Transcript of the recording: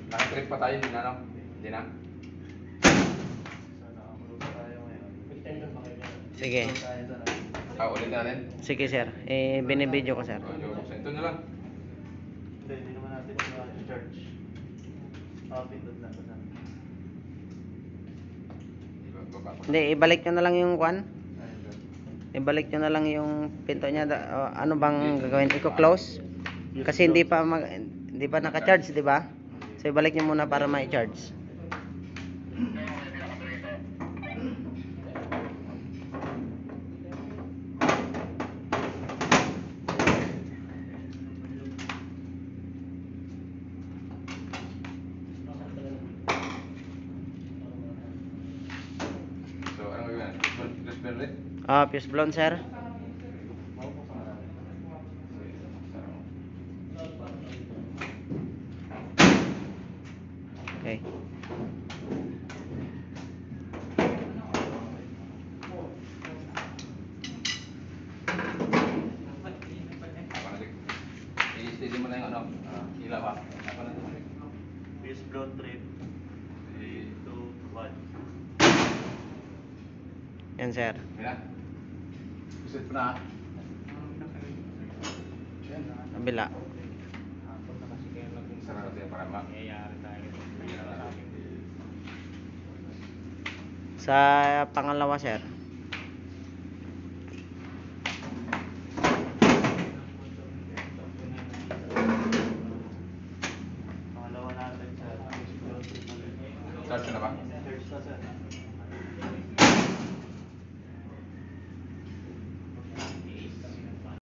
Nakatrip pa tayo, hindi na, no? Hindi na. Sige. Ulit natin. Sige sir. Binibidyo ko sir. Ito na lang. Hindi naman natin i-charge. Pindot lang ko saan. Hindi, ibalik nyo na lang yung kwan. Ibalik nyo na lang yung pinto niya. Ano bang gagawin? I-close? Kasi hindi pa naka-charge, di ba? So ibalik nyo muna para ma-charge. So, ano gagawin? Just burn it? Fuse blown sir. Okay. I-steady mo na yung ano, ilaw ha. Ako na ito. Fuse blown trip. 3, 2, 1. Yan sir. Mira. Iset mo na ha. Kabila. Sarap natin para Sa pangalawa sir. Pangalawa natin sa fuse blown trip. Charge na ba? Charge na sir.